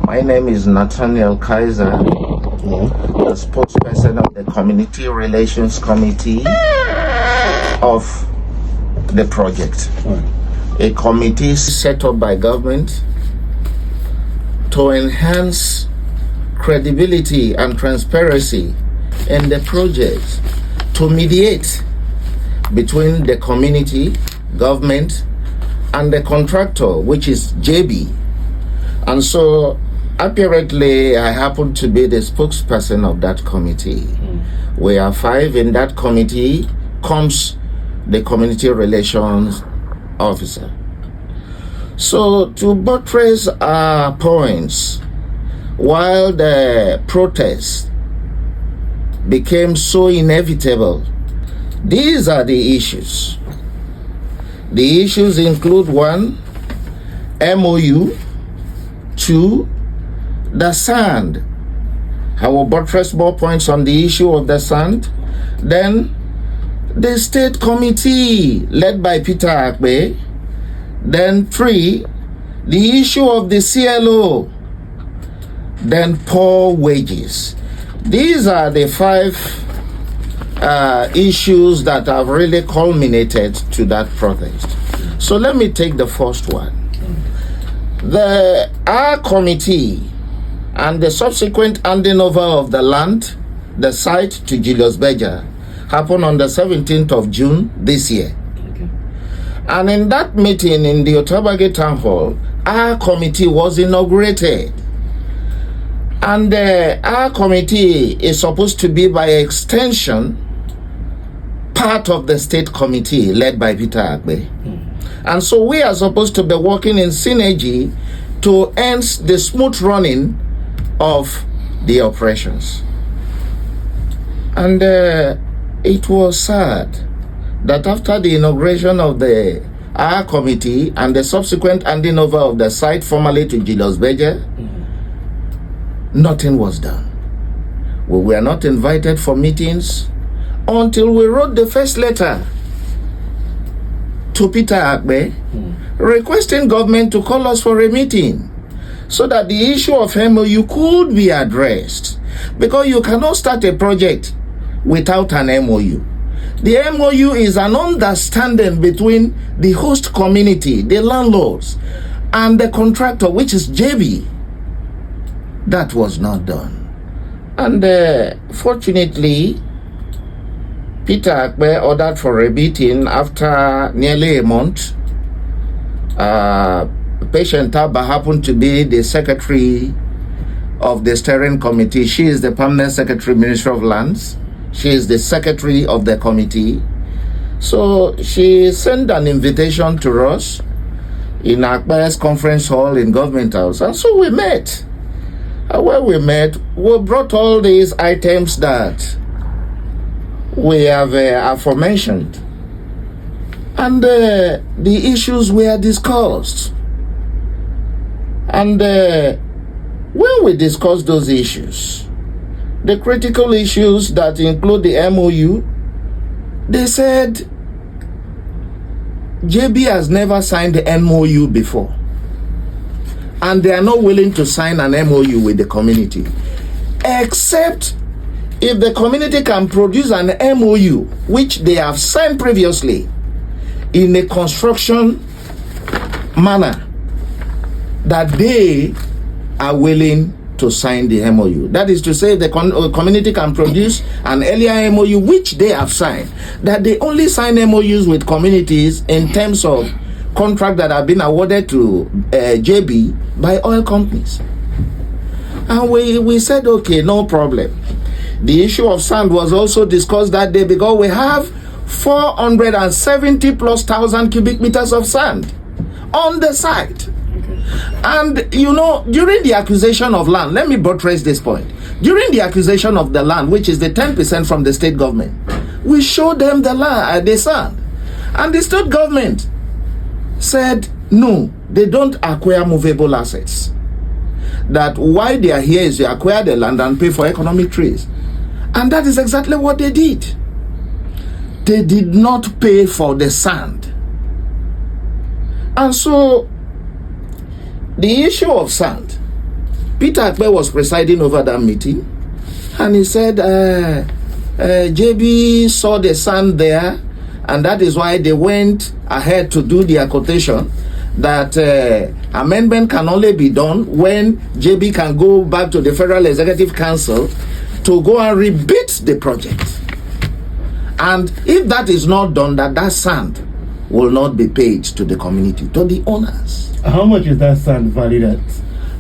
My name is Nathaniel Kaiser, the spokesperson of the Community Relations Committee of the project. A committee set up by government to enhance credibility and transparency in the project, to mediate between the community, government, and the contractor, which is JB. And so, apparently, I happen to be the spokesperson of that committee. We are 5 in that committee, comes the community relations officer. So, to buttress our points, while the protest became so inevitable, these are the issues. The issues include 1, MOU, 2, the sand. I will buttress more points on the issue of the sand. Then the state committee led by Peter Akbe. Then 3, the issue of the CLO. Then poor wages. These are the 5 issues that have really culminated to that protest. So let me take the first one. Our committee and the subsequent handing over of the land, the site, to Julius Berger happened on the 17th of June this year. And in that meeting in the Otuabagi town hall, our committee was inaugurated. And our committee is supposed to be, by extension, part of the state committee led by Peter Akbe. And so we are supposed to be working in synergy to end the smooth running of the operations. And it was sad that after the inauguration of our committee and the subsequent handing over of the site formally to Julius Berger, nothing was done. We were not invited for meetings until we wrote the first letter to Peter Akbe requesting government to call us for a meeting so that the issue of MOU could be addressed. Because you cannot start a project without an MOU. The MOU is an understanding between the host community, the landlords, and the contractor, which is JB. That was not done. And fortunately, Peter Akbe ordered for a meeting after nearly a month. Patient Taba happened to be the secretary of the steering committee. She is the permanent secretary, Ministry of Lands. She is the secretary of the committee. So she sent an invitation to us in Akbe's conference hall in Government House. And so we met. And when we met, we brought all these items that we have aforementioned. And the issues were discussed. And when we discussed those issues, the critical issues that include the MOU, they said JB has never signed the MOU before. And they are not willing to sign an MOU with the community, except if the community can produce an MOU, which they have signed previously, in a construction manner, that they are willing to sign the MOU. That is to say, the community can produce an earlier MOU, which they have signed. That they only sign MOUs with communities in terms of contract that have been awarded to JB by oil companies. And we said, okay, no problem. The issue of sand was also discussed that day, because we have 470 plus thousand cubic meters of sand on the site. And you know, during the acquisition of land, let me buttress this point. During the acquisition of the land, which is the 10% from the state government, we showed them the land, the sand. And the state government said, no, they don't acquire movable assets. That why they are here is to acquire the land and pay for economic trees. And that is exactly what they did. They did not pay for the sand. And so, the issue of sand Peter Akpe was presiding over that meeting, and he said JB saw the sand there, and that is why they went ahead to do their quotation that amendment can only be done when JB can go back to the Federal Executive Council to go and rebid the project. And if that is not done, that sand will not be paid to the community, to the owners. How much is that sand valued at?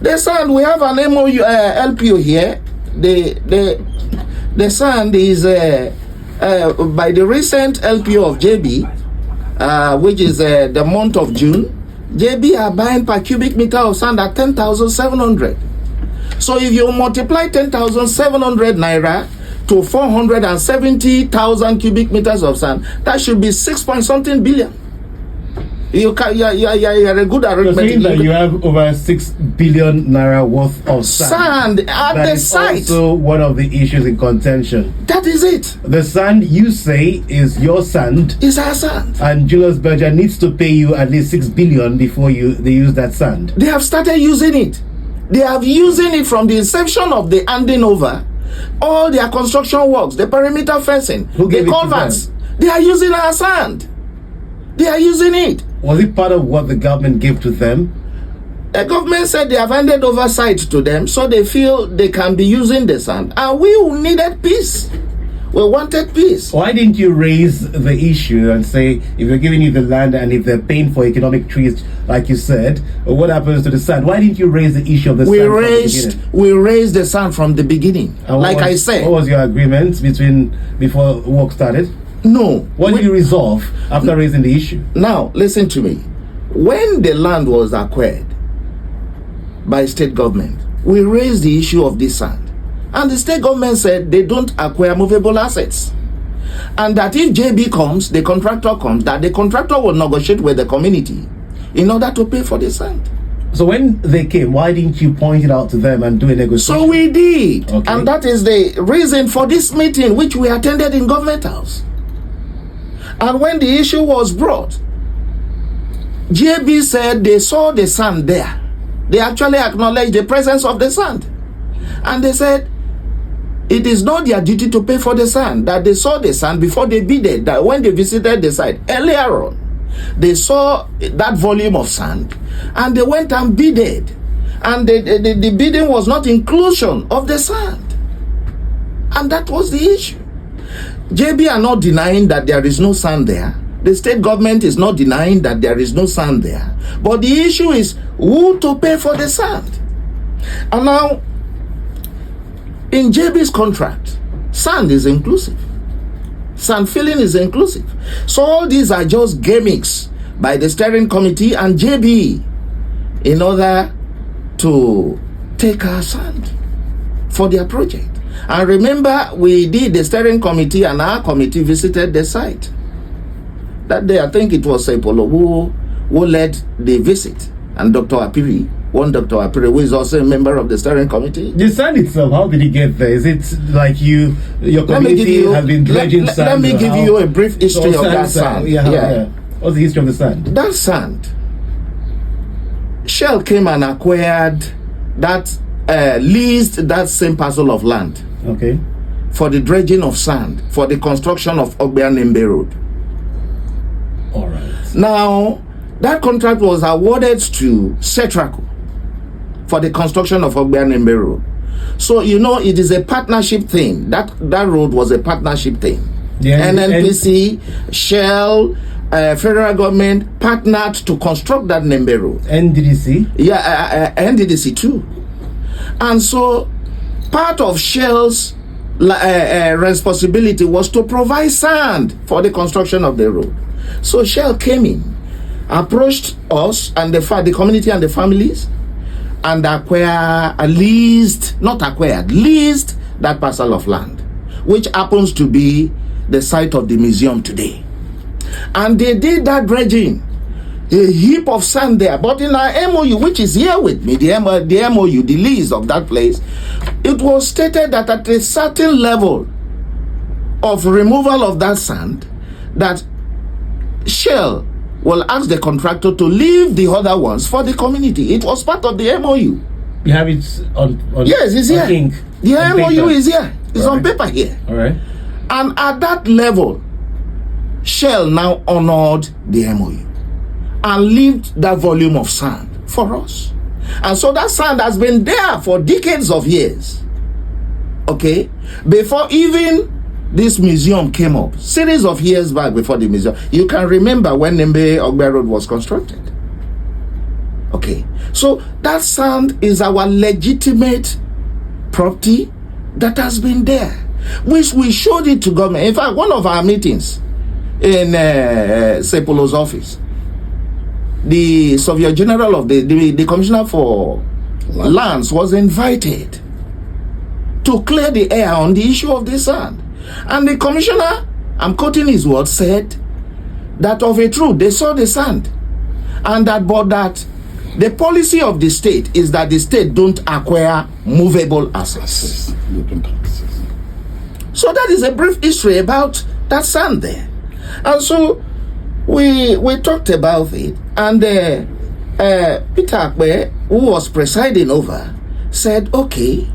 The sand, we have an MOU, LPO here. The sand is by the recent LPO of JB, which is the month of June. JB are buying per cubic meter of sand at 10,700. So if you multiply 10,700 naira to 470,000 cubic meters of sand, that should be 6 point something billion. You're a good arrangement. You're saying that you have over 6 billion naira worth of sand at the site. That is also one of the issues in contention. That is it. The sand you say is your sand. It's our sand. And Julius Berger needs to pay you at least 6 billion before they use that sand. They have started using it. They have using it from the inception of the handing over. All their construction works, the perimeter fencing, the culverts. They are using our sand. They are using it. Was it part of what the government gave to them? The government said they have handed over site to them, so they feel they can be using the sand. And we needed peace. We wanted peace. Why didn't you raise the issue and say, if they're giving you the land and if they're paying for economic trees, like you said, what happens to the sand? Why didn't you raise the issue of the sand? We raised the sand from the beginning. I said. What was your agreement before work started? No. What did you resolve after raising the issue? Now, listen to me. When the land was acquired by state government, we raised the issue of this sand. And the state government said they don't acquire movable assets. And that if JB comes, the contractor comes, that the contractor will negotiate with the community in order to pay for the sand. So when they came, why didn't you point it out to them and do a negotiation? So we did. Okay. And that is the reason for this meeting, which we attended in Government House. And when the issue was brought, JB said they saw the sand there. They actually acknowledged the presence of the sand. And they said it is not their duty to pay for the sand, that they saw the sand before they bidded, that when they visited the site earlier on, they saw that volume of sand and they went and bidded. And the bidding was not inclusion of the sand. And that was the issue. JB are not denying that there is no sand there. The state government is not denying that there is no sand there. But the issue is who to pay for the sand. And now, in JB's contract, sand is inclusive. Sand filling is inclusive. So all these are just gimmicks by the steering committee and JB in order to take our sand for their project. And remember, we did the steering committee and our committee visited the site. That day, I think it was Sepolo who led the visit. And Dr. Apiri, who is also a member of the steering committee. The sand itself, how did it get there? Is it like your community has been dredging sand? Let me give you a brief history of that sand. Yeah. What's the history of the sand? That sand, Shell came and acquired that, leased that same parcel of land. Okay. For the dredging of sand, for the construction of Ogbeanembe Road. All right. Now, that contract was awarded to Setraco for the construction of Ogbeanembe Road. So, it is a partnership thing. That road was a partnership thing. Yeah, NNPC, Shell, federal government partnered to construct that Nembe Road. NDDC? Yeah, NDDC too. And so, part of Shell's responsibility was to provide sand for the construction of the road. So Shell came in, approached us and the community and the families, and leased that parcel of land, which happens to be the site of the museum today. And they did that dredging, a heap of sand there. But in our MOU, which is here with me, the MOU, the lease of that place, it was stated that at a certain level of removal of that sand, that Shell will ask the contractor to leave the other ones for the community. It was part of the MOU. You have it on yes, it's here. Ink, the on MOU paper. is here. It's All on right. paper here. All right. And at that level, Shell now honored the MOU and leaved that volume of sand for us. And so that sand has been there for decades of years. Okay? Before even this museum came up, series of years back before the museum. You can remember when Nembe Ogbe Road was constructed. Okay? So that sand is our legitimate property that has been there, which we showed it to government. In fact, one of our meetings in Sepolo's office, the Surveyor General of the Commissioner for Lands was invited to clear the air on the issue of this sand. And the commissioner, I'm quoting his words, said that of a truth, they saw the sand. And that, but that the policy of the state is that the state don't acquire movable assets. So that is a brief history about that sand there. And so we talked about it, and Peter Akbe, who was presiding over, said, okay,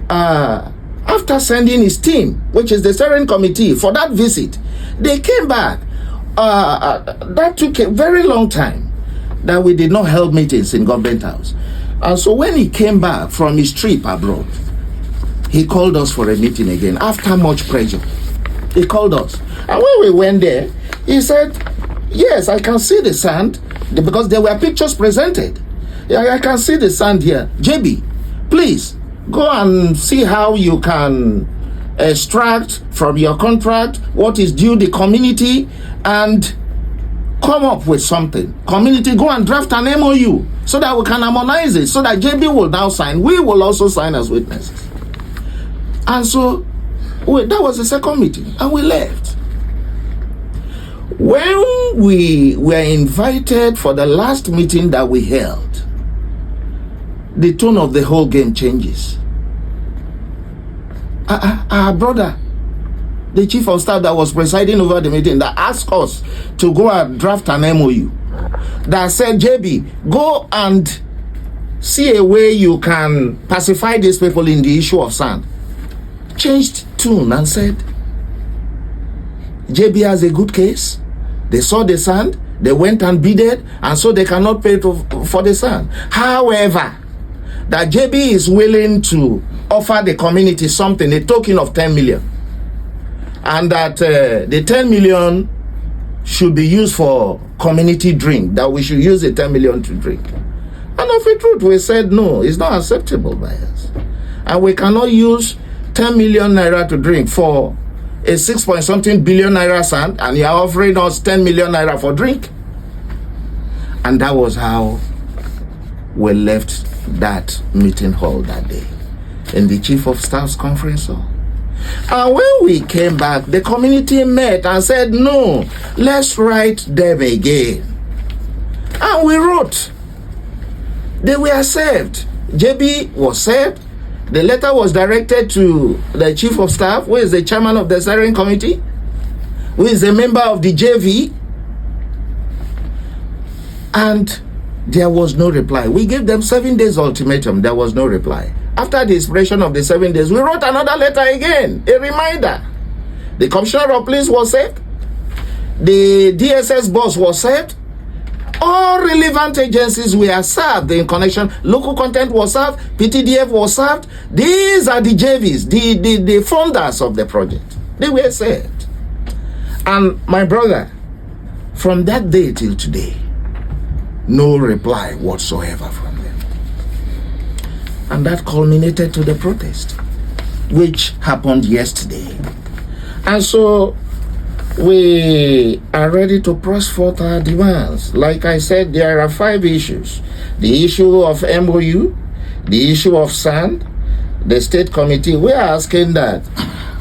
after sending his team, which is the steering committee, for that visit, they came back. That took a very long time that we did not hold meetings in government house. And so when he came back from his trip abroad, he called us for a meeting again after much pressure. He called us. And when we went there, he said, yes, I can see the sand, because there were pictures presented. Yeah, I can see the sand here. JB, please go and see how you can extract from your contract what is due the community and come up with something. Community, go and draft an MOU so that we can harmonize it, so that JB will now sign. We will also sign as witnesses. And so that was the second meeting, and we left. When we were invited for the last meeting that we held, the tone of the whole game changes. Our brother, the chief of staff that was presiding over the meeting, that asked us to go and draft an MOU, that said, JB, go and see a way you can pacify these people in the issue of sand, changed tune and said, JB has a good case. They saw the sand, they went and bidded, and so they cannot pay for the sand. However, that JB is willing to offer the community something, a token of 10 million. And that the 10 million should be used for community drink, that we should use the 10 million to drink. And of a truth, we said, no, it's not acceptable by us. And we cannot use 10 million naira to drink for a 6-point-something billion naira sand, and you are offering us 10 million naira for drink. And that was how we left that meeting hall that day, in the chief of staff's conference hall. And when we came back, the community met and said, no, let's write them again. And we wrote. They were saved. JB was saved. The letter was directed to the chief of staff, who is the chairman of the steering committee, who is a member of the JV. And there was no reply. We gave them 7 days ultimatum. There was no reply. After the expiration of the 7 days, we wrote another letter again, a reminder. The commissioner of police was saved. The DSS boss was saved. All relevant agencies were served in connection. Local content was served. PTDF was served. These are the JVs, the funders of the project. They were saved. And my brother, from that day till today, no reply whatsoever from them. And that culminated to the protest, which happened yesterday. And so we are ready to press forth our demands. Like I said, there are 5 issues. The issue of MOU, the issue of sand, the state committee. We are asking that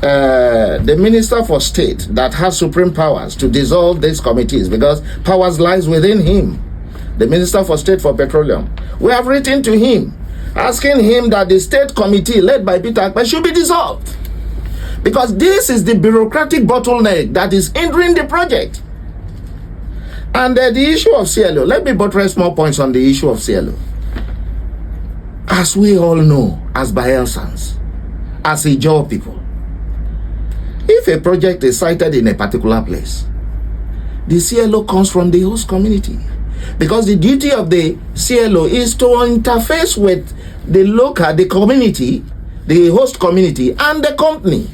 the Minister for State, that has supreme powers to dissolve these committees, because powers lies within him, the Minister for State for Petroleum. We have written to him, asking him that the state committee led by Peter Akbe should be dissolved, because this is the bureaucratic bottleneck that is hindering the project. And the issue of CLO, let me buttress more points on the issue of CLO. as we all know, as Bayelsans, as Ijaw people, if a project is sited in a particular place, the CLO comes from the host community, because the duty of the CLO is to interface with the local, the community, the host community, and the company.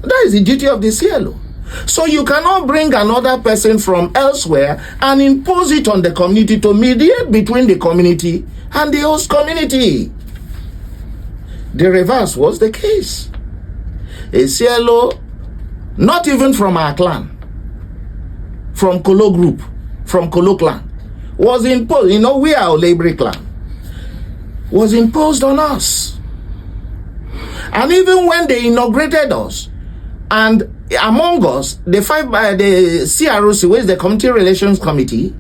That is the duty of the CLO. So you cannot bring another person from elsewhere and impose it on the community to mediate between the community and the host community. The reverse was the case. A CLO, not even from our clan, from Kolo group, from Kolo clan, was imposed. You know, we are Oloibiri clan. Was imposed on us. And even when they inaugurated us, and among us, the CROC, which is the Community Relations Committee,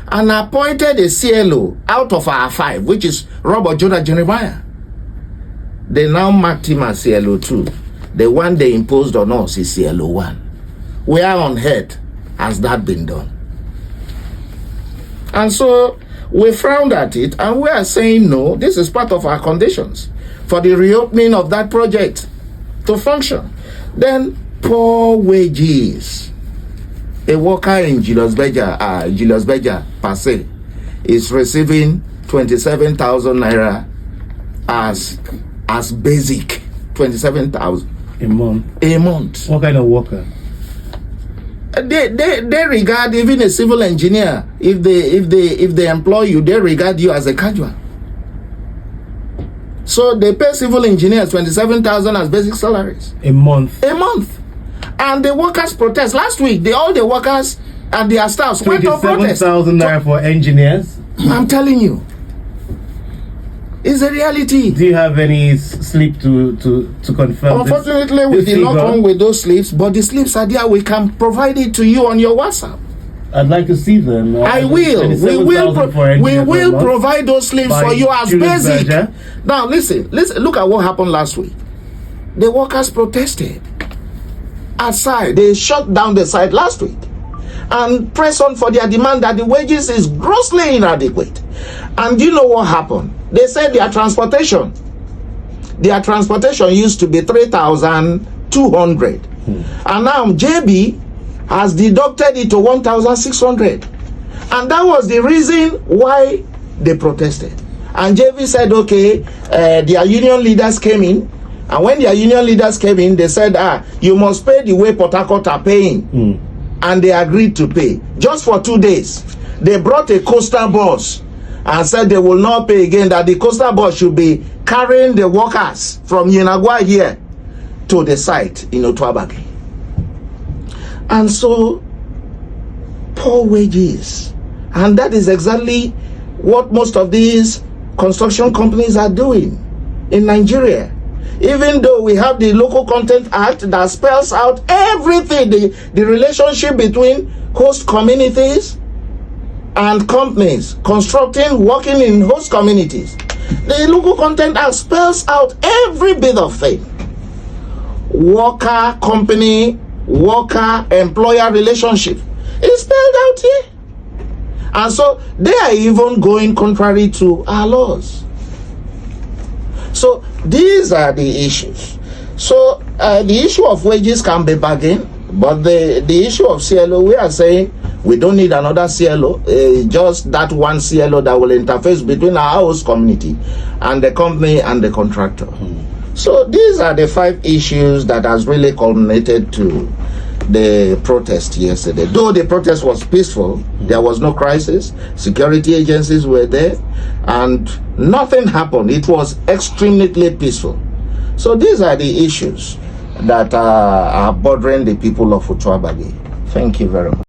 and appointed a CLO out of our 5, which is Robert Jonah Jeremiah. They now marked him as CLO 2. The one they imposed on us is CLO 1. Where on earth has that been done? And so we frowned at it, and we are saying no, this is part of our conditions for the reopening of that project to function. Then poor wages. A worker in Julius Berger per se is receiving 27,000 naira as basic. 27,000 a month. A month. What kind of worker? They regard even a civil engineer, if they employ you, they regard you as a casual. So they pay civil engineers 27,000 as basic salaries. A month. A month. And the workers protest. Last week, all the workers and their staffs went on protest. 27,000 naira for engineers? I'm telling you. It's a reality. Do you have any slip to confirm? Unfortunately, we did not come with those slips, but the slips are there. We can provide it to you on your WhatsApp. I'd like to see them. I will. We will provide those slips for you as Julius basic. Berger. Now listen. Look at what happened last week. The workers protested outside. They shut down the site last week and press on for their demand that the wages is grossly inadequate. And you know what happened? They said their transportation used to be 3,200, and now JB has deducted it to 1,600, and that was the reason why they protested. And JB said, okay, their union leaders came in, and when their union leaders came in, they said, you must pay the way Port Harcourt are paying, and they agreed to pay just for 2 days. They brought a coastal bus and said they will not pay again, that the coastal bus should be carrying the workers from Yenagua here to the site in Otuabagi. And so, poor wages. And that is exactly what most of these construction companies are doing in Nigeria. Even though we have the Local Content Act that spells out everything, the relationship between host communities and companies constructing, working in host communities. The Local Content Act spells out every bit of thing. Worker, company, worker, employer relationship is spelled out here. And so they are even going contrary to our laws. So these are the issues. So the issue of wages can be bargained, but the issue of CLO, we are saying we don't need another CLO, just that one CLO that will interface between our host community and the company and the contractor. So these are the 5 issues that has really culminated to the protest yesterday. Though the protest was peaceful, there was no crisis, security agencies were there, and nothing happened. It was extremely peaceful. So these are the issues that are bothering the people of Otuabagi. Thank you very much.